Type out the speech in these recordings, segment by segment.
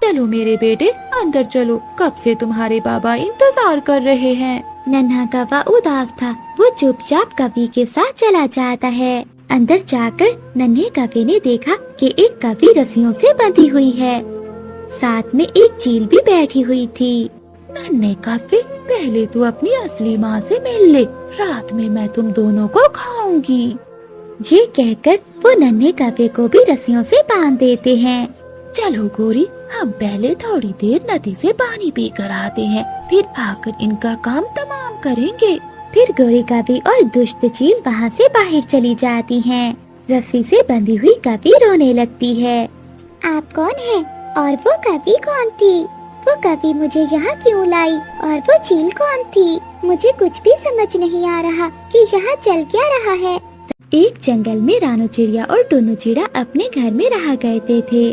चलो मेरे बेटे अंदर चलो, कब से तुम्हारे बाबा इंतजार कर रहे हैं। नन्हा कौवा उदास था। वो चुपचाप कौवे के साथ चला जाता है। अंदर जाकर नन्हे कौवे ने देखा कि एक कौवी रस्सियों से बंधी हुई है। साथ में एक चील भी बैठी हुई थी। नन्हे कौवे, पहले तू अपनी असली माँ से मिल ले, रात में मैं तुम दोनों को खाऊंगी। ये कहकर वो नन्हे कौवे को भी रस्सियों से बांध देते हैं। चलो गोरी, हम पहले थोड़ी देर नदी से पानी पी कर आते हैं, फिर आकर इनका काम तमाम करेंगे। फिर गोरी कौवी और दुष्ट चील वहाँ से बाहर चली जाती हैं। रस्सी से बंधी हुई कौवी रोने लगती है। आप कौन हैं? और वो कौवी कौन थी? वो कौवी मुझे यहाँ क्यों लाई? और वो चील कौन थी? मुझे कुछ भी समझ नहीं आ रहा कि यहाँ चल क्या रहा है। एक जंगल में रानू चिड़िया और टुन्नू चिड़ा अपने घर में रहा करते थे।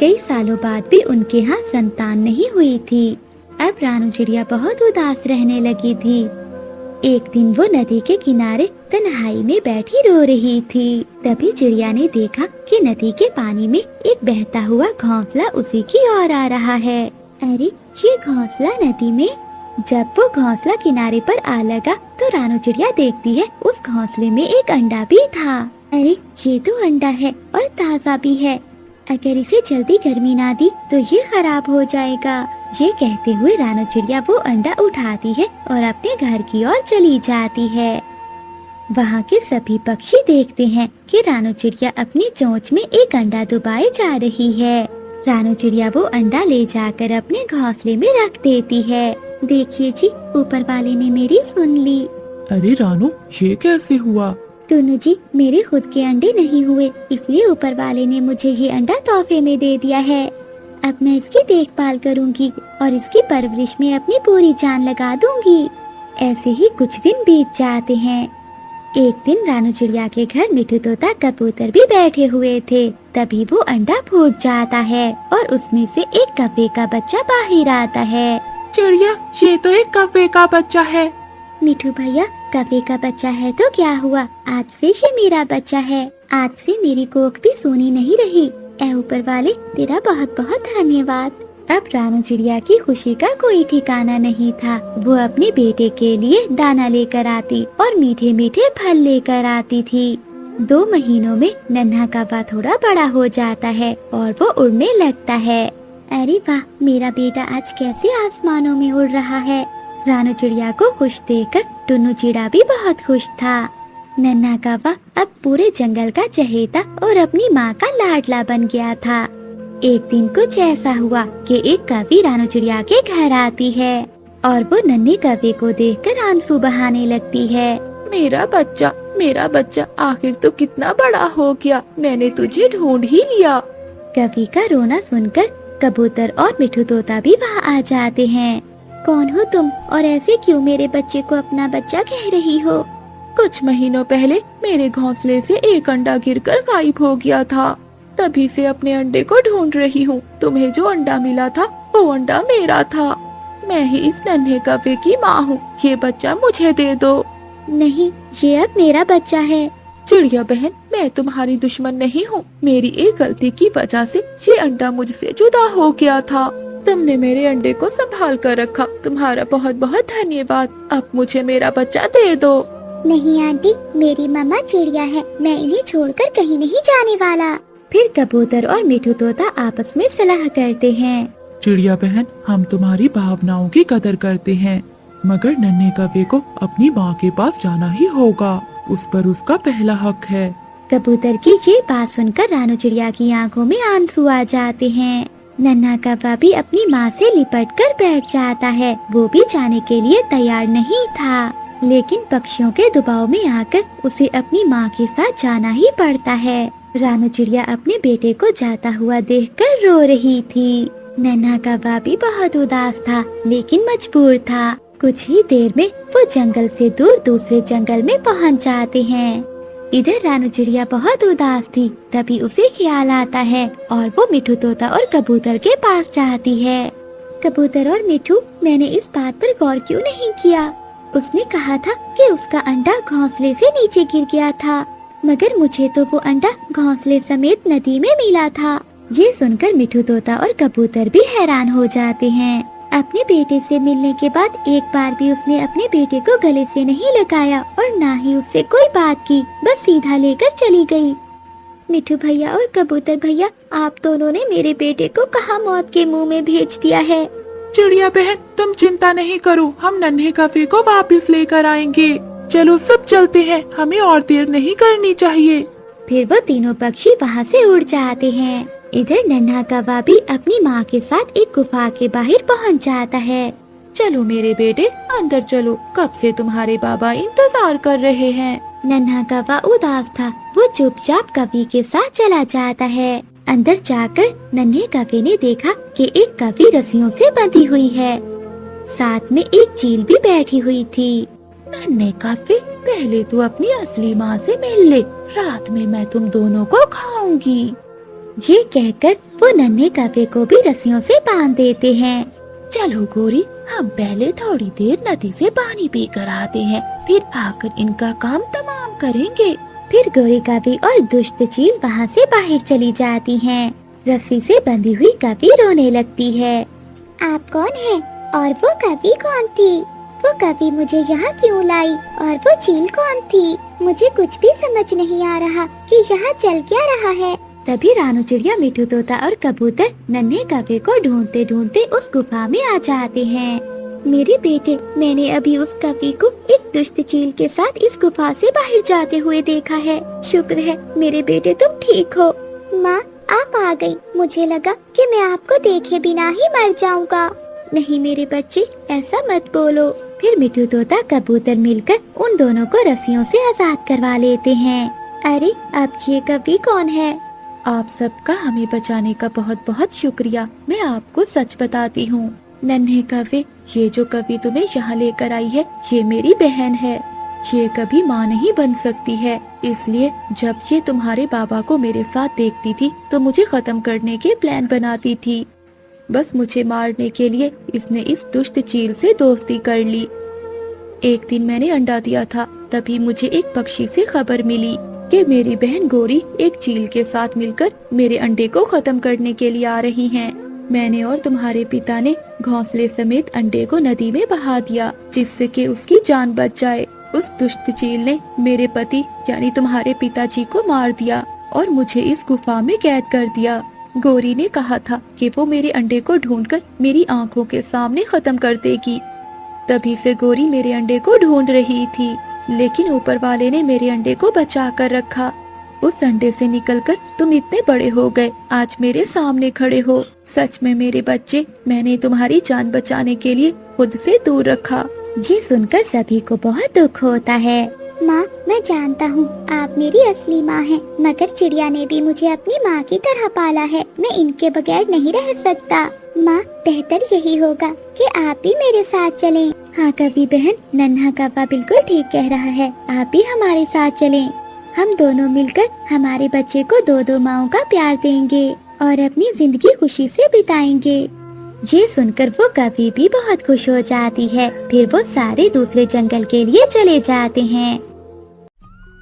कई सालों बाद भी उनके यहाँ संतान नहीं हुई थी। अब रानू चिड़िया बहुत उदास रहने लगी थी। एक दिन वो नदी के किनारे तन्हाई में बैठी रो रही थी। तभी चिड़िया ने देखा कि नदी के पानी में एक बहता हुआ घोंसला उसी की ओर आ रहा है। अरे, ये घोंसला नदी में। जब वो घोंसला किनारे पर आ लगा तो रानू चिड़िया देखती है उस घोंसले में एक अंडा भी था। अरे, ये तो अंडा है और ताज़ा भी है। अगर इसे जल्दी गर्मी ना दी तो ये खराब हो जाएगा। ये कहते हुए रानू चिड़िया वो अंडा उठाती है और अपने घर की ओर चली जाती है। वहाँ के सभी पक्षी देखते हैं कि रानू चिड़िया अपनी चोंच में एक अंडा डुबाए जा रही है। रानू चिड़िया वो अंडा ले जाकर अपने घोंसले में रख देती है। देखिए जी, ऊपर वाले ने मेरी सुन ली। अरे रानू, ये कैसे हुआ? टुन्नू जी, मेरे खुद के अंडे नहीं हुए, इसलिए ऊपर वाले ने मुझे ये अंडा तोहफे में दे दिया है। अब मैं इसकी देखभाल करूंगी और इसकी परवरिश में अपनी पूरी जान लगा दूंगी। ऐसे ही कुछ दिन बीत जाते हैं। एक दिन रानू चिड़िया के घर मिठू तोता कबूतर भी बैठे हुए थे। तभी वो अंडा फूट जाता है और उसमें से एक कौवे का बच्चा बाहर आता है। चिड़िया, ये तो एक कौवे का बच्चा है। मिठू भैया, कौवे का बच्चा है तो क्या हुआ, आज से ये मेरा बच्चा है। आज से मेरी कोख भी सूनी नहीं रही। ऐ ऊपर वाले, तेरा बहुत बहुत धन्यवाद। अब रानू चिड़िया की खुशी का कोई ठिकाना नहीं था। वो अपने बेटे के लिए दाना लेकर आती और मीठे मीठे फल लेकर आती थी। 2 महीनों में नन्हा कौवा थोड़ा बड़ा हो जाता है और वो उड़ने लगता है। अरे वाह, मेरा बेटा आज कैसे आसमानों में उड़ रहा है। रानू चिड़िया को खुश देखकर टुन्नू चिड़ा भी बहुत खुश था। नन्हा कौवा अब पूरे जंगल का चहेता और अपनी माँ का लाडला बन गया था। एक दिन कुछ ऐसा हुआ कि एक कौवी रानू चिड़िया के घर आती है और वो नन्हे कौवे को देखकर आंसू बहाने लगती है। मेरा बच्चा आखिर तो कितना बड़ा हो गया, मैंने तुझे ढूंढ ही लिया। कौवी का रोना सुनकर कबूतर और मिठू तोता भी वहाँ आ जाते हैं। कौन हो तुम और ऐसे क्यों मेरे बच्चे को अपना बच्चा कह रही हो? कुछ महीनों पहले मेरे घोंसले से एक अंडा गिरकर गायब हो गया था। तभी से अपने अंडे को ढूंढ रही हूँ। तुम्हें जो अंडा मिला था वो अंडा मेरा था। मैं ही इस नन्हे कौवे की माँ हूँ। ये बच्चा मुझे दे दो। नहीं, ये अब मेरा बच्चा है। चिड़िया बहन, मैं तुम्हारी दुश्मन नहीं हूँ। मेरी एक गलती की वजह से ये अंडा मुझसे जुदा हो गया था। तुमने मेरे अंडे को संभाल कर रखा, तुम्हारा बहुत बहुत धन्यवाद। अब मुझे मेरा बच्चा दे दो। नहीं आंटी, मेरी मम्मा चिड़िया है, मैं इन्हें छोड़कर कहीं नहीं जाने वाला। फिर कबूतर और मिठू तोता आपस में सलाह करते हैं। चिड़िया बहन, हम तुम्हारी भावनाओं की कदर करते हैं, मगर नन्हे कौवे को अपनी माँ के पास जाना ही होगा। उस पर उसका पहला हक है। कबूतर की ये बात सुनकर रानू चिड़िया की आंखों में आंसू आ जाते हैं। नन्हा कौवा भी अपनी माँ से लिपट कर बैठ जाता है। वो भी जाने के लिए तैयार नहीं था, लेकिन पक्षियों के दबाव में आकर उसे अपनी माँ के साथ जाना ही पड़ता है। रानू चिड़िया अपने बेटे को जाता हुआ देखकर रो रही थी। नन्हा कौवा भी बहुत उदास था, लेकिन मजबूर था। कुछ ही देर में वो जंगल से दूर दूसरे जंगल में पहुंच जाते हैं। इधर रानू चिड़िया बहुत उदास थी। तभी उसे ख्याल आता है और वो मिठू तोता और कबूतर के पास जाती है। कबूतर और मिठू, मैंने इस बात पर गौर क्यों नहीं किया? उसने कहा था कि उसका अंडा घोंसले से नीचे गिर गया था, मगर मुझे तो वो अंडा घोंसले समेत नदी में मिला था। ये सुनकर मिठू तोता और कबूतर भी हैरान हो जाते हैं। अपने बेटे से मिलने के बाद एक बार भी उसने अपने बेटे को गले से नहीं लगाया और ना ही उससे कोई बात की, बस सीधा लेकर चली गई। मिठू भैया और कबूतर भैया, आप दोनों ने मेरे बेटे को कहाँ मौत के मुंह में भेज दिया है। चिड़िया बहन, तुम चिंता नहीं करो, हम नन्हे कफे को वापस लेकर आएंगे। चलो सब चलते हैं, हमें और देर नहीं करनी चाहिए। फिर वो तीनों पक्षी वहाँ से उड़ जाते हैं। इधर नन्हा कौवा भी अपनी माँ के साथ एक गुफा के बाहर पहुँच जाता है। चलो मेरे बेटे, अंदर चलो, कब से तुम्हारे बाबा इंतजार कर रहे हैं। नन्हा कौवा उदास था, वो चुपचाप कवि के साथ चला जाता है। अंदर जाकर नन्हे कौवे ने देखा कि एक कवि रस्सियों से बंधी हुई है, साथ में एक चील भी बैठी हुई थी। नन्हे कौवे, पहले तू अपनी असली माँ से मिल ले, रात में मैं तुम दोनों को खाऊंगी। ये कहकर वो नन्हे कौवे को भी रस्सियों से बांध देते हैं। चलो गोरी, हम पहले थोड़ी देर नदी से पानी पी कर आते हैं, फिर आकर इनका काम तमाम करेंगे। फिर गोरी कवि और दुष्ट चील वहाँ से बाहर चली जाती हैं। रस्सी से बंधी हुई कवि रोने लगती है। आप कौन हैं? और वो कवि कौन थी? वो कवि मुझे यहाँ क्यों लाई? और वो चील कौन थी? मुझे कुछ भी समझ नहीं आ रहा कि यहाँ चल क्या रहा है। तभी रानू चिड़िया, मिठू तोता और कबूतर नन्हे कौवे को ढूंढते ढूंढते उस गुफा में आ जाते हैं। मेरे बेटे, मैंने अभी उस कवि को एक दुष्ट चील के साथ इस गुफा से बाहर जाते हुए देखा है। शुक्र है मेरे बेटे तुम ठीक हो। माँ, आप आ गई। मुझे लगा कि मैं आपको देखे बिना ही मर जाऊंगा। नहीं मेरे बच्चे, ऐसा मत बोलो। फिर मिठू तोता कबूतर मिलकर उन दोनों को रस्सियों से आजाद करवा लेते हैं। अरे, अब ये कवि कौन है? आप सबका हमें बचाने का बहुत बहुत शुक्रिया। मैं आपको सच बताती हूँ नन्हे कौवे, ये जो कवि तुम्हें यहाँ लेकर आई है, ये मेरी बहन है। ये कभी माँ नहीं बन सकती है, इसलिए जब ये तुम्हारे बाबा को मेरे साथ देखती थी तो मुझे खत्म करने के प्लान बनाती थी। बस मुझे मारने के लिए इसने इस दुष्ट चील से दोस्ती कर ली। एक दिन मैंने अंडा दिया था, तभी मुझे एक पक्षी से खबर मिली कि मेरी बहन गोरी एक चील के साथ मिलकर मेरे अंडे को खत्म करने के लिए आ रही हैं। मैंने और तुम्हारे पिता ने घोंसले समेत अंडे को नदी में बहा दिया, जिससे कि उसकी जान बच जाए। उस दुष्ट चील ने मेरे पति यानी तुम्हारे पिताजी को मार दिया और मुझे इस गुफा में कैद कर दिया। गोरी ने कहा था कि वो मेरे अंडे को ढूंढकर मेरी आंखों के सामने खत्म कर देगी। तभी से गोरी मेरे अंडे को ढूंढ रही थी, लेकिन ऊपर वाले ने मेरे अंडे को बचा कर रखा। उस अंडे से निकलकर तुम इतने बड़े हो गए, आज मेरे सामने खड़े हो। सच में मेरे बच्चे, मैंने तुम्हारी जान बचाने के लिए खुद से दूर रखा। ये सुनकर सभी को बहुत दुख होता है। माँ, मैं जानता हूँ आप मेरी असली माँ हैं, मगर चिड़िया ने भी मुझे अपनी माँ की तरह पाला है। मैं इनके बगैर नहीं रह सकता। माँ, बेहतर यही होगा कि आप भी मेरे साथ चलें। हाँ कवि बहन, नन्हा कौवा बिल्कुल ठीक कह रहा है, आप भी हमारे साथ चलें। हम दोनों मिलकर हमारे बच्चे को दो दो माओं का प्यार देंगे और अपनी जिंदगी खुशी से बिताएंगे। ये सुनकर वो कवि भी बहुत खुश हो जाती है। फिर वो सारे दूसरे जंगल के लिए चले जाते हैं।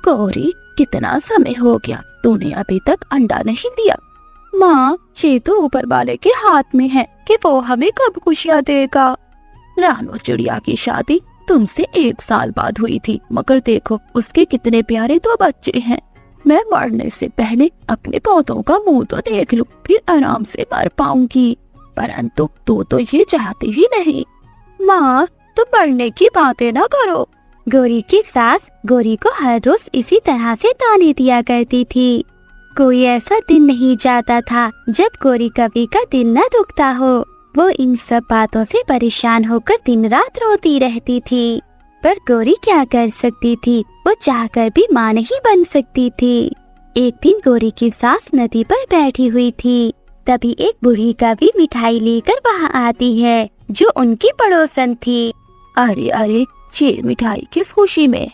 गौरी, कितना समय हो गया, तूने अभी तक अंडा नहीं दिया। माँ, ये तो ऊपर वाले के हाथ में है कि वो हमें कब खुशियाँ देगा। रानू चिड़िया की शादी तुमसे 1 साल बाद हुई थी, मगर देखो उसके कितने प्यारे 2 बच्चे हैं। मैं मरने से पहले अपने पौधों का मुंह तो देख लूं, फिर आराम से मर पाऊंगी। परंतु तू तो ये चाहती ही नहीं। माँ, तुम मरने की बातें ना करो। गोरी की सास गोरी को हर रोज इसी तरह से ताने दिया करती थी। कोई ऐसा दिन नहीं जाता था जब गोरी कवि का दिल न दुखता हो। वो इन सब बातों से परेशान होकर दिन रात रोती रहती थी, पर गोरी क्या कर सकती थी, वो चाहकर भी माँ नहीं बन सकती थी। एक दिन गोरी की सास नदी पर बैठी हुई थी, तभी एक बूढ़ी कवि मिठाई लेकर वहाँ आती है जो उनकी पड़ोसन थी। अरे अरे, ये मिठाई किस खुशी में?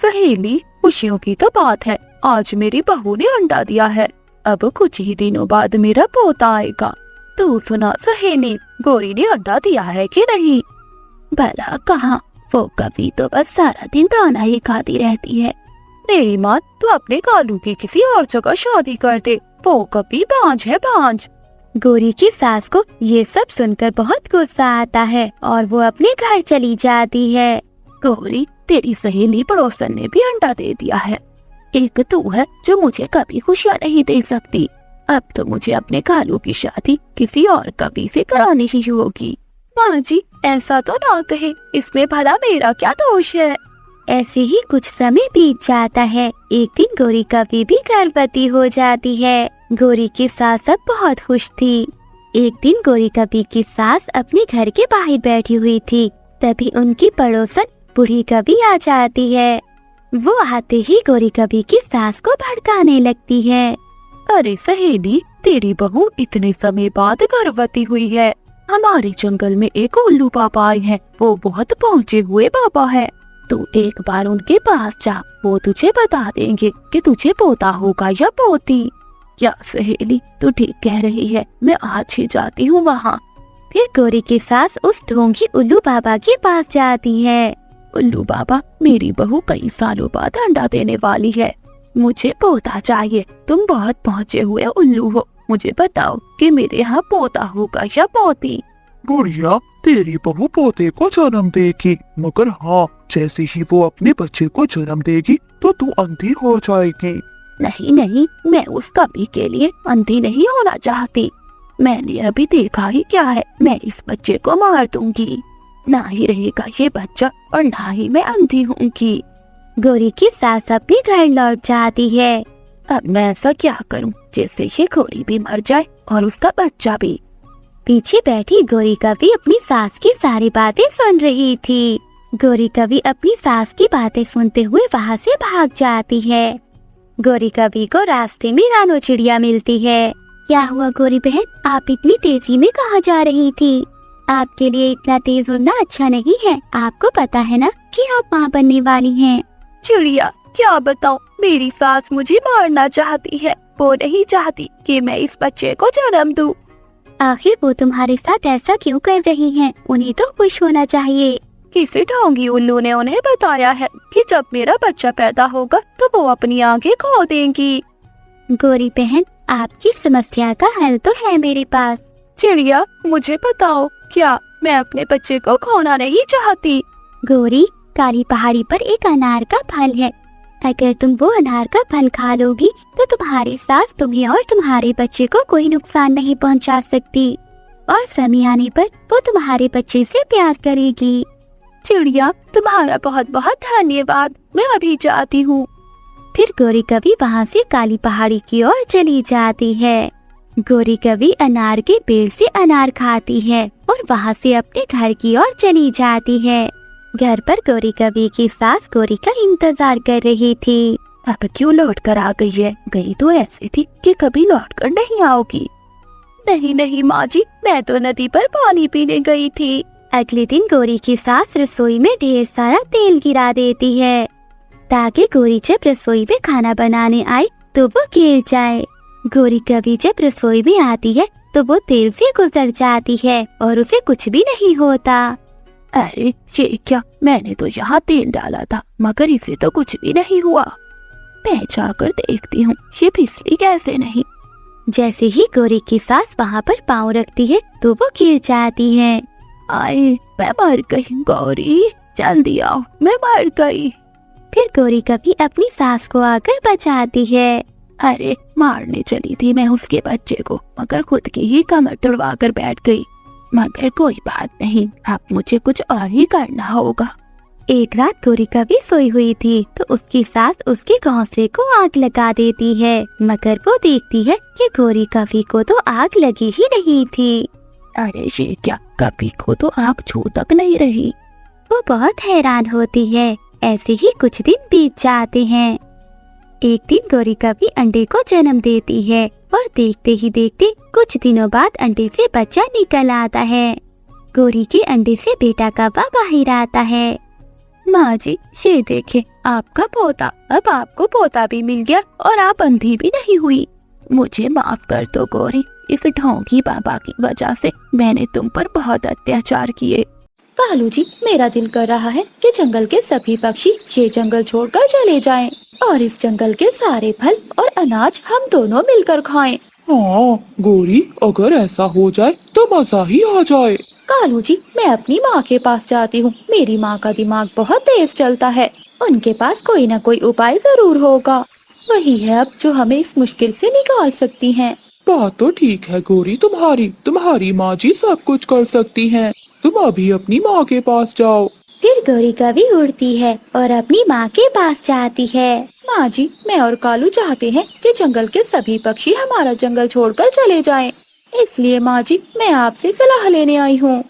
सहेली, खुशियों की तो बात है, आज मेरी बहू ने अंडा दिया है, अब कुछ ही दिनों बाद मेरा पोता आएगा। तू सुना सहेली, गोरी ने अंडा दिया है कि नहीं? भला कहाँ, वो कवि तो बस सारा दिन दाना ही खाती रहती है। मेरी माँ, तू अपने कालू की किसी और जगह शादी कर दे, वो कभी बांझ है बांझ। गोरी की सास को ये सब सुनकर बहुत गुस्सा आता है और वो अपने घर चली जाती है। गौरी, तेरी सहेली पड़ोसन ने भी अंडा दे दिया है। एक तू है जो मुझे कभी खुशियाँ नहीं दे सकती। अब तो मुझे अपने कालू की शादी किसी और कभी से करानी ही होगी। माँ जी, ऐसा तो ना कहे, इसमें भला मेरा क्या दोष है। ऐसे ही कुछ समय बीत जाता है। एक दिन गोरी कभी भी गर्भवती हो जाती है। गोरी की सास अब बहुत खुश थी। एक दिन गोरी कभी की सास अपने घर के बाहर बैठी हुई थी। तभी उनकी पड़ोसन बूढ़ी कभी आ जाती है। वो आते ही गोरी कभी की सास को भड़काने लगती है। अरे सहेली, तेरी बहू इतने समय बाद गर्भवती हुई है। हमारे जंगल में एक उल्लू बाबा आए हैं, वो बहुत पहुँचे हुए बाबा है। तू एक बार उनके पास जा, वो तुझे बता देंगे कि तुझे पोता होगा या पोती। क्या सहेली, तू ठीक कह रही है, मैं आज ही जाती हूँ वहाँ। फिर गोरी की सास उस ढोंगी उल्लू बाबा के पास जाती है। उल्लू बाबा, मेरी बहू कई सालों बाद अंडा देने वाली है, मुझे पोता चाहिए। तुम बहुत पहुँचे हुए उल्लू हो, मुझे बताओ कि मेरे यहाँ पोता होगा या पोती। बुढ़िया, तेरी बहू पोते को जन्म देगी, मगर हाँ, जैसे ही वो अपने बच्चे को जन्म देगी तो तू अंधी हो जाएगी। नहीं नहीं, मैं उस कभी के लिए अंधी नहीं होना चाहती। मैंने अभी देखा ही क्या है, मैं इस बच्चे को मार दूंगी। ना ही रहेगा ये बच्चा और ना ही मैं अंधी होंगी। गोरी की सास अपने घर लौट जाती है। अब मैं ऐसा क्या करूं जिससे ये गोरी भी मर जाए और उसका बच्चा भी। पीछे बैठी गोरी कभी अपनी सास की सारी बातें सुन रही थी। गोरी कभी अपनी सास की बातें सुनते हुए वहाँ से भाग जाती है। गोरी कभी को रास्ते में रानो चिड़िया मिलती है। क्या हुआ गोरी बहन, आप इतनी तेजी में कहाँ जा रही थी? आपके लिए इतना तेज उड़ना अच्छा नहीं है। आपको पता है ना कि आप माँ बनने वाली हैं। चिड़िया, क्या बताऊं, मेरी सास मुझे मारना चाहती है। वो नहीं चाहती कि मैं इस बच्चे को जन्म दूं। आखिर वो तुम्हारे साथ ऐसा क्यों कर रही हैं? उन्हें तो खुश होना चाहिए। किसी ढोंगी उल्लू ने उन्हें बताया है कि जब मेरा बच्चा पैदा होगा तो वो अपनी आंखें खो देंगी। गोरी बहन, आपकी समस्या का हल तो है मेरे पास। चिड़िया, मुझे बताओ, क्या मैं अपने बच्चे को खोना नहीं चाहती। गोरी, काली पहाड़ी पर एक अनार का फल है। अगर तुम वो अनार का फल खा लोगी तो तुम्हारी सास तुम्हें और तुम्हारे बच्चे को कोई नुकसान नहीं पहुंचा सकती और समय आने पर वो तुम्हारे बच्चे से प्यार करेगी। चिड़िया, तुम्हारा बहुत बहुत धन्यवाद, मैं अभी जाती हूँ। फिर गोरी कभी वहाँ से काली पहाड़ी की ओर चली जाती है। गोरी कभी अनार के पेड़ से अनार खाती है और वहाँ से अपने घर की ओर चली जाती है। घर पर गोरी कभी की सास गोरी का इंतजार कर रही थी। अब क्यों लौट कर आ गई है? गई तो ऐसी थी कि कभी लौट कर नहीं आओगी। नहीं नहीं माँ जी, मैं तो नदी पर पानी पीने गई थी। अगले दिन गोरी की सास रसोई में ढेर सारा तेल गिरा देती है ताकि गोरी जब रसोई में खाना बनाने आए तो वो गिर जाए। गोरी कभी जब रसोई में आती है तो वो तेल से गुजर जाती है और उसे कुछ भी नहीं होता। अरे ये क्या, मैंने तो यहाँ तेल डाला था मगर इसे तो कुछ भी नहीं हुआ। मैं जाकर देखती हूँ ये फिसली कैसे नहीं। जैसे ही गोरी की सास वहाँ पर पाँव रखती है तो वो गिर जाती है। आए, मैं मर गई। गौरी, जल्दी आओ, मैं मर गई। फिर गोरी कभी अपनी सास को आकर बचाती है। अरे, मारने चली थी मैं उसके बच्चे को मगर खुद की ही कमर तुड़वा कर बैठ गई। मगर कोई बात नहीं, अब मुझे कुछ और ही करना होगा। एक रात गोरी कभी सोई हुई थी तो उसकी सास उसके घोंसले को आग लगा देती है मगर वो देखती है कि गोरी कभी को तो आग लगी ही नहीं थी। अरे ये क्या, कभी को तो आग छू तक नहीं रही। वो बहुत हैरान होती है। ऐसे ही कुछ दिन बीत जाते हैं। एक दिन गोरी कभी अंडे को जन्म देती है और देखते ही देखते कुछ दिनों बाद अंडे से बच्चा निकल आता है। गोरी के अंडे से बेटा कौवा बाहर आता है। माँ जी, ये देखे, आपका पोता। अब आपको पोता भी मिल गया और आप अंधी भी नहीं हुई। मुझे माफ कर दो गौरी, इस ढोंगी बाबा की वजह से मैंने तुम पर बहुत अत्याचार किए। कालू जी, मेरा दिल कर रहा है कि जंगल के सभी पक्षी ये जंगल छोड़कर चले जाएं। और इस जंगल के सारे फल और अनाज हम दोनों मिलकर खाएं। हाँ गौरी, अगर ऐसा हो जाए तो मजा ही आ जाए। कालू जी, मैं अपनी माँ के पास जाती हूँ। मेरी माँ का दिमाग बहुत तेज चलता है। उनके पास कोई न कोई उपाय जरूर होगा। वही है अब जो हमें इस मुश्किल से निकाल सकती हैं। बात तो ठीक है गौरी, तुम्हारी माँ जी सब कुछ कर सकती हैं। तुम अभी अपनी माँ के पास जाओ। फिर गौरी कभी उड़ती है और अपनी माँ के पास जाती है। माँ जी, मैं और कालू चाहते हैं कि जंगल के सभी पक्षी हमारा जंगल छोड़कर चले जाएं। इसलिए माँ जी, मैं आपसे सलाह लेने आई हूँ।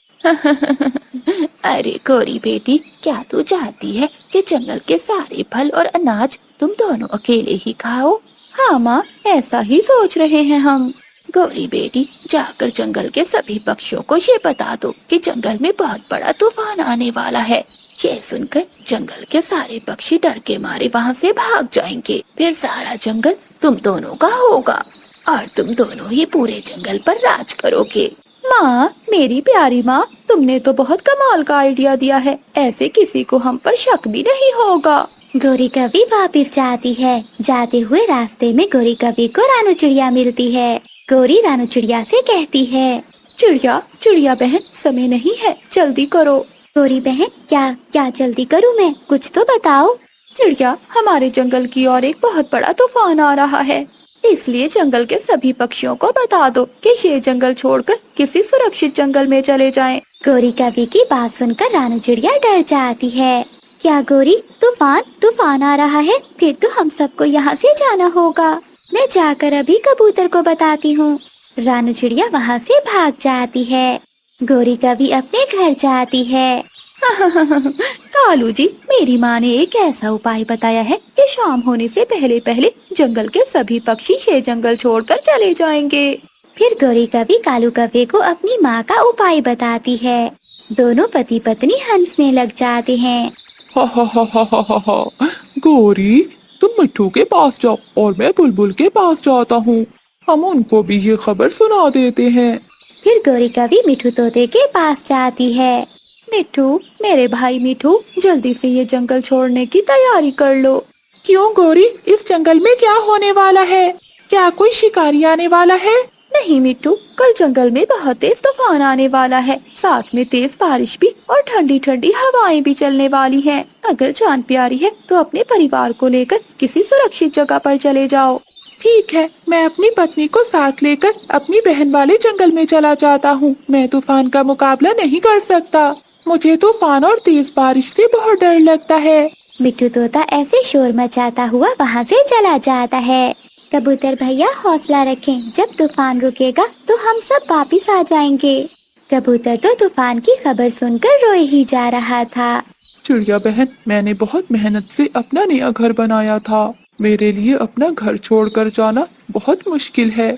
अरे गौरी बेटी, क्या तू चाहती है कि जंगल के सारे फल और अनाज तुम दोनों अकेले ही खाओ? हाँ माँ, ऐसा ही सोच रहे हैं हम। गौरी बेटी, जाकर जंगल के सभी पक्षियों को ये बता दो कि जंगल में बहुत बड़ा तूफान आने वाला है। ये सुनकर जंगल के सारे पक्षी डर के मारे वहाँ से भाग जाएंगे। फिर सारा जंगल तुम दोनों का होगा और तुम दोनों ही पूरे जंगल पर राज करोगे। माँ, मेरी प्यारी माँ, तुमने तो बहुत कमाल का आइडिया दिया है। ऐसे किसी को हम पर शक भी नहीं होगा। गौरी कभी वापस जाती है। जाते हुए रास्ते में गौरी कभी को रानू चिड़िया मिलती है। गौरी रानू चिड़िया से कहती है, चिड़िया बहन, समय नहीं है, जल्दी करो। गौरी बहन, क्या जल्दी करूँ मैं? कुछ तो बताओ। चिड़िया, हमारे जंगल की ओर एक बहुत बड़ा तूफान आ रहा है। इसलिए जंगल के सभी पक्षियों को बता दो कि ये जंगल छोड़कर किसी सुरक्षित जंगल में चले जाएं। गौरी कभी की बात सुनकर रानू चिड़िया डर जाती है। क्या गौरी, तूफान आ रहा है? फिर तो हम सबको यहाँ से जाना होगा। मैं जाकर अभी कबूतर को बताती हूँ। रानू चिड़िया वहाँ से भाग जाती है। गौरी कभी अपने घर जाती है। कालू जी, मेरी माँ ने एक ऐसा उपाय बताया है कि शाम होने से पहले पहले जंगल के सभी पक्षी ये जंगल छोड़कर चले जाएंगे। फिर गौरी कभी कालू कव्वे को अपनी माँ का उपाय बताती है। दोनों पति पत्नी हंसने लग जाते हैं। हा। गौरी, तुम मिट्ठू के पास जाओ और मैं बुलबुल के पास जाता हूँ। हम उनको भी ये खबर सुना देते हैं। फिर गौरी कभी मिठू तोते के पास जाती है। मिठू, मेरे भाई मिठू, जल्दी से ये जंगल छोड़ने की तैयारी कर लो। क्यों गौरी, इस जंगल में क्या होने वाला है? क्या कोई शिकारी आने वाला है? नहीं मिट्टू, कल जंगल में बहुत तेज तूफान आने वाला है। साथ में तेज बारिश भी और ठंडी ठंडी हवाएं भी चलने वाली हैं। अगर जान प्यारी है तो अपने परिवार को लेकर किसी सुरक्षित जगह पर चले जाओ। ठीक है, मैं अपनी पत्नी को साथ लेकर अपनी बहन वाले जंगल में चला जाता हूँ। मैं तूफान का मुकाबला नहीं कर सकता। मुझे तूफान और तेज बारिश से बहुत डर लगता है। मिट्टू तोता ऐसे शोर मचाता हुआ वहाँ से चला जाता है। कबूतर भैया हौसला रखें, जब तूफान रुकेगा तो हम सब वापिस आ जाएंगे। कबूतर तो तूफान की खबर सुनकर रोए ही जा रहा था। चिड़िया बहन, मैंने बहुत मेहनत से अपना नया घर बनाया था। मेरे लिए अपना घर छोड़कर जाना बहुत मुश्किल है।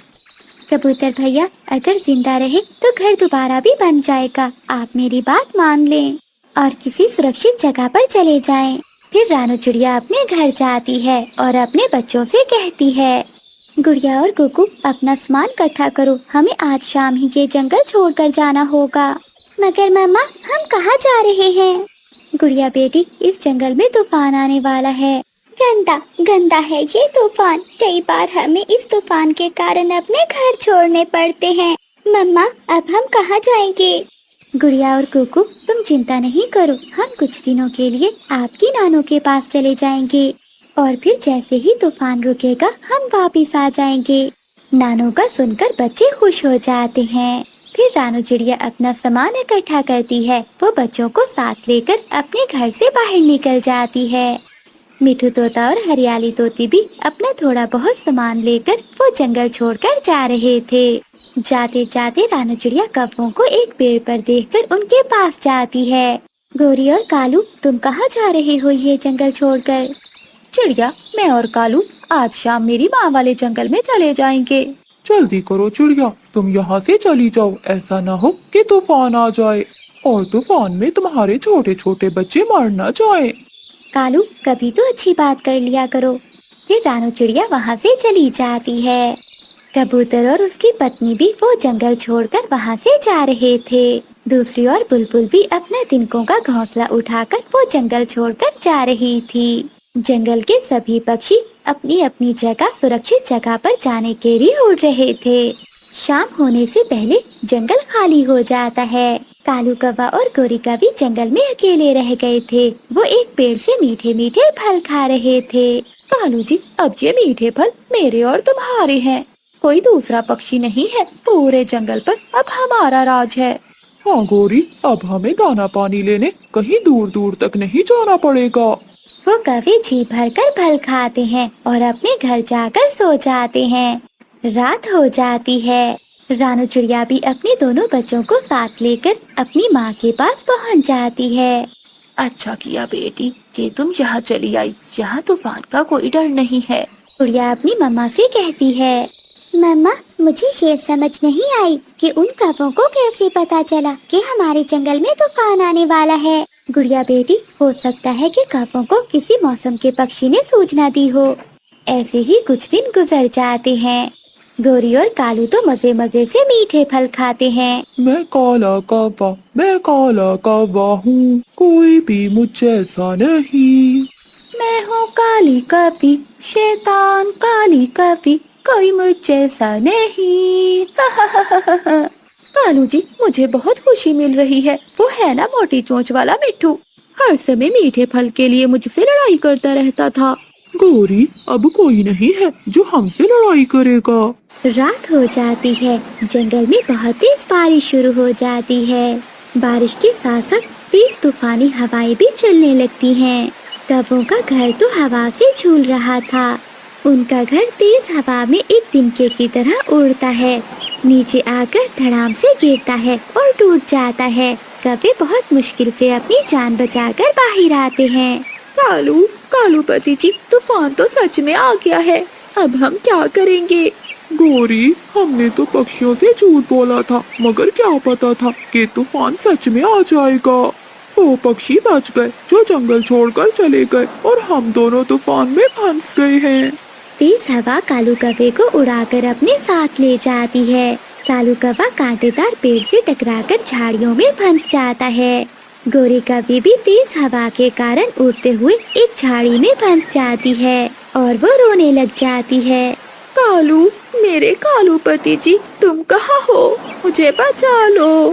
कबूतर भैया, अगर जिंदा रहे तो घर दोबारा भी बन जाएगा। आप मेरी बात मान लें और किसी सुरक्षित जगह पर चले जाएं। फिर रानू चिड़िया अपने घर जाती है और अपने बच्चों से कहती है, गुड़िया और कुकू, अपना सामान इकट्ठा करो, हमें आज शाम ही ये जंगल छोड़कर जाना होगा। मगर मम्मा, हम कहाँ जा रहे हैं? गुड़िया बेटी, इस जंगल में तूफान आने वाला है। गंदा है ये तूफान। कई बार हमें इस तूफान के कारण अपने घर छोड़ने पड़ते हैं। मम्मा, अब हम कहाँ जाएंगे? गुड़िया और कुकू, तुम चिंता नहीं करो, हम कुछ दिनों के लिए आपकी नानू के पास चले जाएंगे और फिर जैसे ही तूफान रुकेगा हम वापिस आ जाएंगे। नानू का सुनकर बच्चे खुश हो जाते हैं। फिर रानू चिड़िया अपना सामान इकट्ठा करती है। वो बच्चों को साथ लेकर अपने घर से बाहर निकल जाती है। मिठू तोता और हरियाली तोती भी अपना थोड़ा बहुत सामान लेकर वो जंगल छोड़कर जा रहे थे। जाते जाते रानू चिड़िया कौवों को एक पेड़ पर देखकर उनके पास जाती है। गौरी और कालू, तुम कहाँ जा रहे हो ये जंगल छोड़कर? चिड़िया, मैं और कालू आज शाम मेरी माँ वाले जंगल में चले जाएंगे। जल्दी करो चिड़िया, तुम यहाँ से चली जाओ। ऐसा न हो कि तूफान आ जाए और तूफान में तुम्हारे छोटे छोटे बच्चे मर न जाएं। कालू, कभी तो अच्छी बात कर लिया करो। फिर रानू चिड़िया वहाँ से चली जाती है। कबूतर और उसकी पत्नी भी वो जंगल छोड़कर वहाँ से जा रहे थे। दूसरी ओर बुलबुल भी अपने तिनकों का घोंसला उठाकर वो जंगल छोड़कर जा रही थी। जंगल के सभी पक्षी अपनी अपनी जगह सुरक्षित जगह पर जाने के लिए उड़ रहे थे। शाम होने से पहले जंगल खाली हो जाता है। कालू कौवा और गोरी कौवी जंगल में अकेले रह गए थे। वो एक पेड़ से मीठे मीठे फल खा रहे थे। कालू जी, अब ये मीठे फल मेरे और तुम्हारे हैं। कोई दूसरा पक्षी नहीं है। पूरे जंगल पर अब हमारा राज है। हाँ गोरी, अब हमें दाना पानी लेने कहीं दूर दूर तक नहीं जाना पड़ेगा। वो कौवे जी भरकर फल खाते हैं और अपने घर जाकर सो जाते हैं। रात हो जाती है। रानू चिड़िया भी अपने दोनों बच्चों को साथ लेकर अपनी माँ के पास पहुँच जाती है। अच्छा किया बेटी कि तुम यहाँ चली आई। यहाँ तूफान का कोई डर नहीं है। चिड़िया अपनी मम्मा से कहती है, मम्मा, मुझे ये समझ नहीं आई कि उन कौवों को कैसे पता चला कि हमारे जंगल में तूफान आने वाला है। गुड़िया बेटी, हो सकता है कि कौवों को किसी मौसम के पक्षी ने सूचना दी हो। ऐसे ही कुछ दिन गुजर जाते हैं। गोरी और कालू तो मजे मजे से मीठे फल खाते हैं। मैं काला कौवा हूँ, कोई भी मुझ जैसा नहीं। मैं हूँ काली कौवी, शैतान काली कौवी, कोई मुझ जैसा नहीं। कालू जी, मुझे बहुत खुशी मिल रही है। वो है ना मोटी चोंच वाला मिट्ठू, हर समय मीठे फल के लिए मुझसे लड़ाई करता रहता था। गोरी, अब कोई नहीं है जो हमसे लड़ाई करेगा। रात हो जाती है। जंगल में बहुत तेज बारिश शुरू हो जाती है। बारिश के साथ साथ तेज तूफानी हवाएं भी चलने लगती हैं। कौवों का घर तो हवा से झूल रहा था। उनका घर तेज हवा में एक तिनके की तरह उड़ता है, नीचे आकर धड़ाम से गिरता है और टूट जाता है। कौवे बहुत मुश्किल से अपनी जान बचाकर बाहर आते हैं। कालू पति जी, तूफान तो सच में आ गया है। अब हम क्या करेंगे? गोरी, हमने तो पक्षियों से झूठ बोला था, मगर क्या पता था कि तूफान सच में आ जाएगा। वो पक्षी बच गए जो जंगल छोड़कर चले गए और हम दोनों तूफान में फंस गए हैं। तेज हवा कालू कौवे को उड़ाकर अपने साथ ले जाती है। कालू कौवा कांटेदार पेड़ से टकराकर झाड़ियों में फंस जाता है। गोरी कौवी भी तेज हवा के कारण उड़ते हुए एक झाड़ी में फंस जाती है और वो रोने लग जाती है। कालू, मेरे कालू पति जी, तुम कहाँ हो? मुझे बचा लो।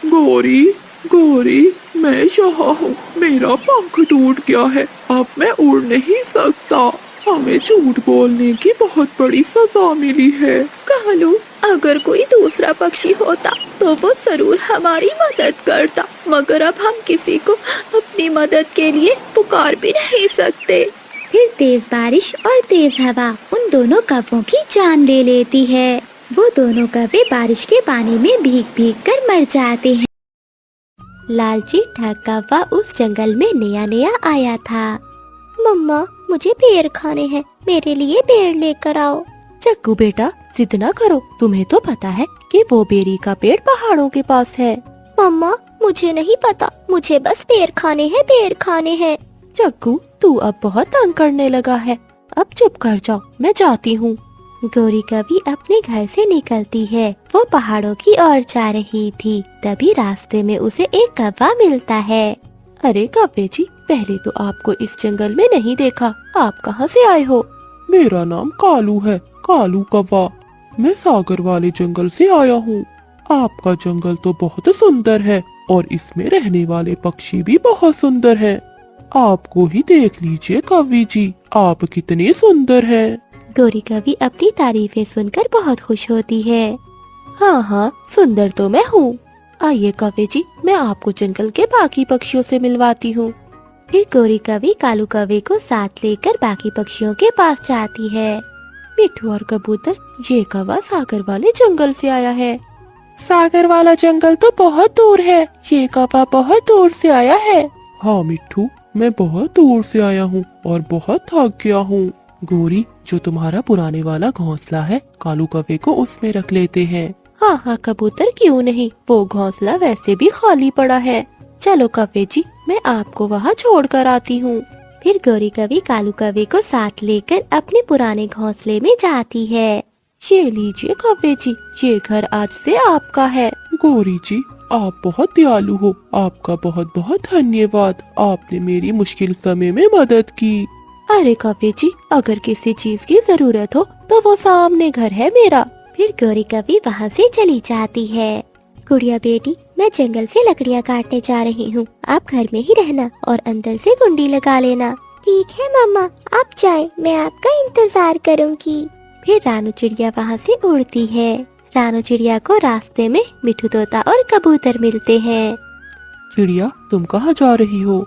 गोरी, मैं यहाँ हूँ। मेरा पंख टूट गया है, अब मैं उड़ नहीं सकता। हमें झूठ बोलने की बहुत बड़ी सजा मिली है। कालू, अगर कोई दूसरा पक्षी होता तो वो जरूर हमारी मदद करता, मगर अब हम किसी को अपनी मदद के लिए पुकार भी नहीं सकते। फिर तेज बारिश और तेज हवा उन दोनों कौवों की जान ले लेती है। वो दोनों कौवे बारिश के पानी में भीग भीग कर मर जाते हैं। लालची ठग कौवा उस जंगल में नया नया आया था। मम्मा, मुझे पेड़ खाने हैं, मेरे लिए पेड़ लेकर आओ। चक्कू बेटा, जिद ना करो। तुम्हें तो पता है कि वो बेरी का पेड़ पहाड़ों के पास है। मम्मा, मुझे नहीं पता, मुझे बस पेड़ खाने हैं। चक्कू, तू अब बहुत तंग करने लगा है। अब चुप कर जाओ, मैं जाती हूँ। गोरी कौवी अपने घर से निकलती है। वो पहाड़ों की ओर जा रही थी। तभी रास्ते में उसे एक कौवा मिलता है। अरे कौवे जी, पहले तो आपको इस जंगल में नहीं देखा। आप कहाँ से आए हो? मेरा नाम कालू है, कालू कौवा। मैं सागर वाले जंगल से आया हूँ। आपका जंगल तो बहुत सुंदर है और इसमें रहने वाले पक्षी भी बहुत सुंदर हैं। आपको ही देख लीजिए कौवी जी, आप कितने सुंदर हैं। गोरी कौवी अपनी तारीफें सुनकर बहुत खुश होती है। हाँ, सुंदर तो मैं हूँ। आइए कौवे जी, मैं आपको जंगल के बाकी पक्षियों से मिलवाती हूँ। फिर गोरी कौवी कालू कौवे को साथ लेकर बाकी पक्षियों के पास जाती है। मिट्ठू और कबूतर, ये कौवा सागर वाले जंगल से आया है। सागर वाला जंगल तो बहुत दूर है, ये कौवा बहुत दूर से आया है। हाँ मिट्ठू, मैं बहुत दूर से आया हूँ और बहुत थक गया हूँ। गोरी, जो तुम्हारा पुराने वाला घोंसला है, कालू कौवे को उसमें रख लेते हैं। हाँ कबूतर, क्यों नहीं, वो घोंसला वैसे भी खाली पड़ा है। चलो कौवे जी, मैं आपको वहाँ छोड़ कर आती हूँ। फिर गोरी कौवी कालू कौवे को साथ लेकर अपने पुराने घोंसले में जाती है। ये लीजिए कौवे जी, ये घर आज से आपका है। गोरी जी, आप बहुत दयालु हो। आपका बहुत बहुत धन्यवाद। आपने मेरी मुश्किल समय में मदद की। अरे कवि जी, अगर किसी चीज की जरूरत हो तो वो सामने घर है मेरा। फिर गौरी कवि वहाँ से चली जाती है। गुड़िया बेटी, मैं जंगल से लकड़ियाँ काटने जा रही हूँ, आप घर में ही रहना और अंदर से कुंडी लगा लेना। ठीक है मम्मा, आप जाएं, मैं आपका इंतजार करूंगी। फिर रानू चिड़िया वहाँ से उड़ती है। रानू चिड़िया को रास्ते में मिठू तोता और कबूतर मिलते हैं। चिड़िया, तुम कहाँ जा रही हो?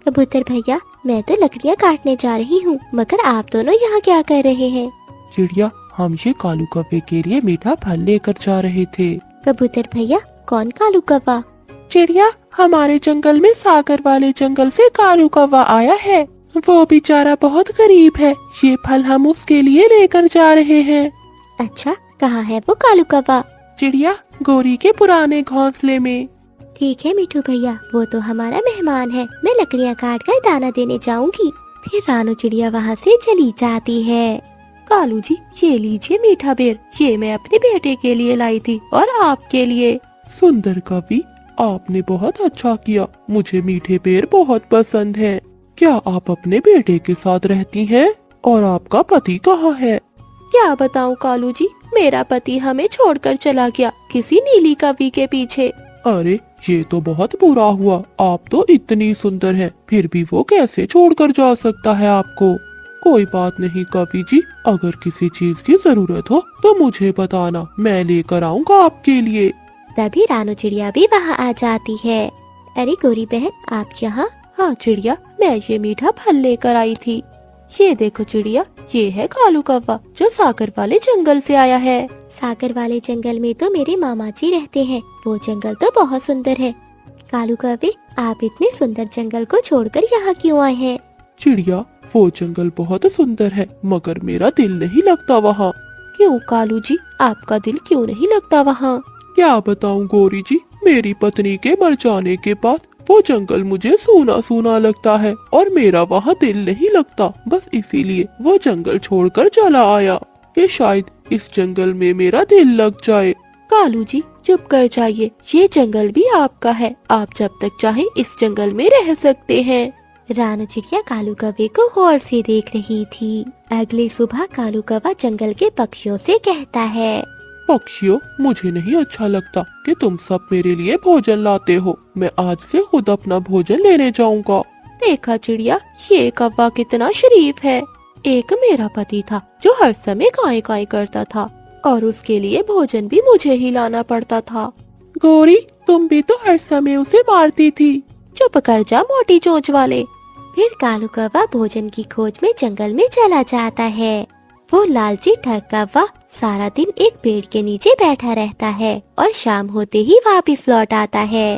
कबूतर भैया, मैं तो लकड़ियाँ काटने जा रही हूँ, मगर आप दोनों यहाँ क्या कर रहे हैं? चिड़िया, हम ये कालू कौवे के लिए मीठा फल लेकर जा रहे थे। कबूतर भैया, कौन कालू कौवा? चिड़िया, हमारे जंगल में सागर वाले जंगल से कालू कौवा आया है। वो बेचारा बहुत गरीब है, ये फल हम उसके लिए लेकर जा रहे हैं। अच्छा, कहाँ है वो कालू कौवा? चिड़िया, गोरी के पुराने घोंसले में। ठीक है मिठू भैया, वो तो हमारा मेहमान है, मैं लकड़ियाँ काट कर दाना देने जाऊंगी। फिर रानू चिड़िया वहाँ से चली जाती है। कालू जी, ये लीजिए मीठा बेर, ये मैं अपने बेटे के लिए लाई थी और आपके लिए। सुंदर कवि, आपने बहुत अच्छा किया, मुझे मीठे पेड़ बहुत पसंद हैं। क्या आप अपने बेटे के साथ रहती हैं? और आपका पति कहाँ है? क्या बताऊं कालू जी, मेरा पति हमें छोड़कर चला गया किसी नीली कवि के पीछे। अरे, ये तो बहुत बुरा हुआ। आप तो इतनी सुंदर हैं, फिर भी वो कैसे छोड़कर जा सकता है आपको? कोई बात नहीं कवि जी, अगर किसी चीज की जरूरत हो तो मुझे बताना, मैं लेकर आऊँगा आपके लिए। तभी रानू चिड़िया भी वहाँ आ जाती है। अरे गोरी बहन, आप यहाँ? हाँ चिड़िया, मैं ये मीठा फल लेकर आई थी। ये देखो चिड़िया, ये है कालू कौवा जो सागर वाले जंगल से आया है। सागर वाले जंगल में तो मेरे मामा जी रहते हैं, वो जंगल तो बहुत सुंदर है। कालू कौवे, आप इतने सुंदर जंगल को छोड़कर यहाँ क्यों आए हैं? चिड़िया, वो जंगल बहुत सुंदर है, मगर मेरा दिल नहीं लगता वहाँ। क्यों कालू जी, आपका दिल क्यों नहीं लगता वहाँ? क्या बताऊँ गोरी जी, मेरी पत्नी के मर जाने के बाद वो जंगल मुझे सूना सूना लगता है और मेरा वहाँ दिल नहीं लगता। बस इसीलिए वो जंगल छोड़कर चला आया कि शायद इस जंगल में मेरा दिल लग जाए। कालू जी, चुप कर जाइए, ये जंगल भी आपका है, आप जब तक चाहे इस जंगल में रह सकते हैं। रानू चिड़िया कालू कौवे को गौर से देख रही थी। अगली सुबह कालू कौवा जंगल के पक्षियों से कहता है, पक्षियों, मुझे नहीं अच्छा लगता कि तुम सब मेरे लिए भोजन लाते हो। मैं आज से खुद अपना भोजन लेने जाऊंगा। देखा चिड़िया, ये कौवा कितना शरीफ है। एक मेरा पति था जो हर समय काए काए करता था और उसके लिए भोजन भी मुझे ही लाना पड़ता था। गौरी, तुम भी तो हर समय उसे मारती थी। चुप कर जा मोटी चोंच वाले। फिर कालू कौवा भोजन की खोज में जंगल में चला जाता है। वो लालची ठग कौवा सारा दिन एक पेड़ के नीचे बैठा रहता है और शाम होते ही वापस लौट आता है।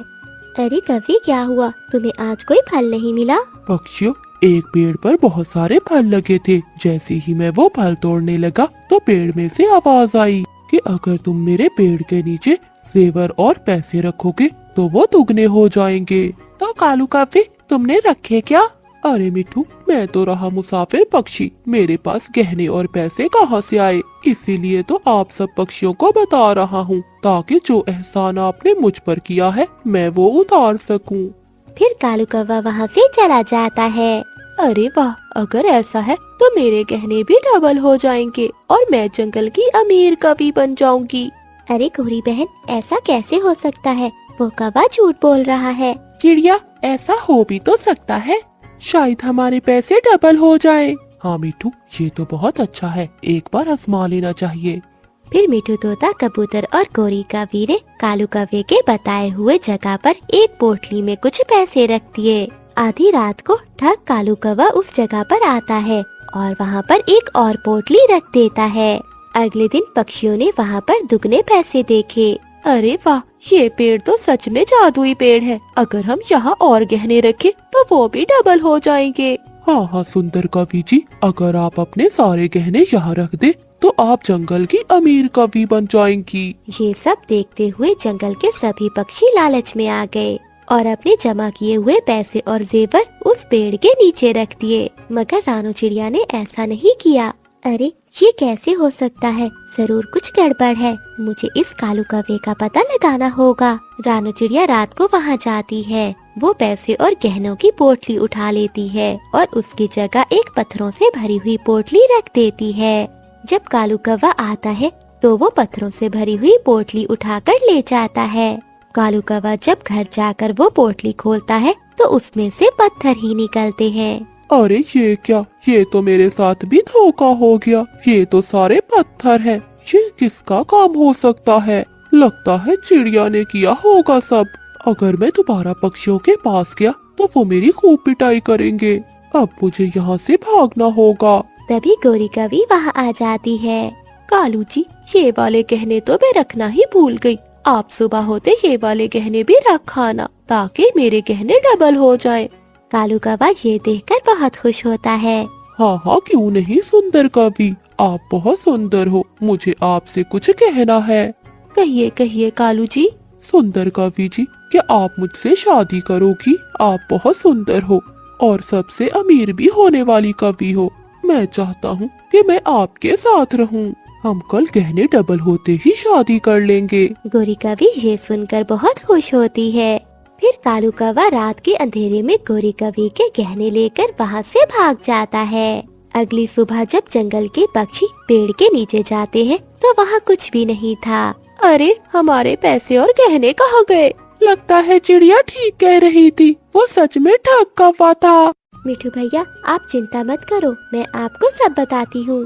अरे कवि, क्या हुआ, तुम्हें आज कोई फल नहीं मिला? पक्षियों, एक पेड़ पर बहुत सारे फल लगे थे। जैसे ही मैं वो फल तोड़ने लगा तो पेड़ में से आवाज आई कि अगर तुम मेरे पेड़ के नीचे जेवर और पैसे रखोगे तो वो दुगने हो जाएंगे। तो कालू कौवे, तुमने रखे क्या? अरे मिठू, मैं तो रहा मुसाफिर पक्षी, मेरे पास गहने और पैसे कहाँ से आए? इसीलिए तो आप सब पक्षियों को बता रहा हूँ ताकि जो एहसान आपने मुझ पर किया है मैं वो उतार सकूं। फिर कालू कौवा वहाँ से चला जाता है। अरे वाह, अगर ऐसा है तो मेरे गहने भी डबल हो जाएंगे और मैं जंगल की अमीर कवि बन जाऊंगी। अरे गोरी बहन, ऐसा कैसे हो सकता है? वो कौवा झूठ बोल रहा है। चिड़िया, ऐसा हो भी तो सकता है, शायद हमारे पैसे डबल हो जाए। हाँ मिठू, ये तो बहुत अच्छा है, एक बार आजमा लेना चाहिए। फिर मिठू तोता, कबूतर और गोरी कवि ने कालू कौवे के बताए हुए जगह पर एक पोटली में कुछ पैसे रख दिए। आधी रात को ठग कालू कौवा उस जगह पर आता है और वहाँ पर एक और पोटली रख देता है। अगले दिन पक्षियों ने वहाँ पर दुगने पैसे देखे। अरे वाह, ये पेड़ तो सच में जादुई पेड़ है, अगर हम यहाँ और गहने रखें तो वो भी डबल हो जाएंगे। हाँ हाँ सुंदर कवि जी, अगर आप अपने सारे गहने यहाँ रख दे तो आप जंगल की अमीर कवि बन जाएंगी। ये सब देखते हुए जंगल के सभी पक्षी लालच में आ गए और अपने जमा किए हुए पैसे और जेवर उस पेड़ के नीचे रख दिए। मगर रानू चिड़िया ने ऐसा नहीं किया। अरे ये कैसे हो सकता है? जरूर कुछ गड़बड़ है। मुझे इस कालू कौवे का पता लगाना होगा। रानू चिड़िया रात को वहाँ जाती है। वो पैसे और गहनों की पोटली उठा लेती है और उसकी जगह एक पत्थरों से भरी हुई पोटली रख देती है। जब कालू कौवा आता है तो वो पत्थरों से भरी हुई पोटली उठाकर ले जाता है। कालू कौवा जब घर जाकर वो पोटली खोलता है तो उसमें से पत्थर ही निकलते हैं। अरे ये क्या, ये तो मेरे साथ भी धोखा हो गया। ये तो सारे पत्थर हैं। ये किसका काम हो सकता है? लगता है चिड़िया ने किया होगा सब। अगर मैं दोबारा पक्षियों के पास गया तो वो मेरी खूब पिटाई करेंगे। अब मुझे यहाँ से भागना होगा। तभी गोरी कवि वहाँ आ जाती है। कालू जी, ये वाले गहने तो मैं रखना ही भूल गई। आप सुबह होते ये वाले गहने भी रख आना ताकि मेरे गहने डबल हो जाए। कालू कौवा ये देखकर बहुत खुश होता है। हाँ हाँ, क्यों नहीं सुंदर कवि, आप बहुत सुंदर हो। मुझे आपसे कुछ कहना है। कहिए कहिए कालू जी। सुंदर कवि जी, क्या आप मुझसे शादी करोगी? आप बहुत सुंदर हो और सबसे अमीर भी होने वाली कवि हो। मैं चाहता हूँ कि मैं आपके साथ रहूँ। हम कल गहने डबल होते ही शादी कर लेंगे। गोरी कवि ये सुनकर बहुत खुश होती है। फिर कालू कौवा रात के अंधेरे में गोरी कवि के गहने लेकर वहाँ से भाग जाता है। अगली सुबह जब जंगल के पक्षी पेड़ के नीचे जाते हैं तो वहाँ कुछ भी नहीं था। अरे, हमारे पैसे और गहने कहाँ गए? लगता है चिड़िया ठीक कह रही थी। वो सच में ठग कौवा था। मिठू भैया, आप चिंता मत करो, मैं आपको सब बताती हूँ।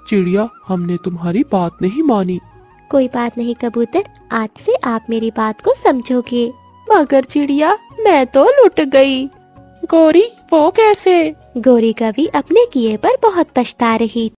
चिड़िया, हमने तुम्हारी बात नहीं मानी। कोई बात नहीं कबूतर, आज से आप मेरी बात को समझोगे। मगर चिड़िया, मैं तो लुट गई। गौरी, वो कैसे? गोरी कवि अपने किए पर बहुत पछता रही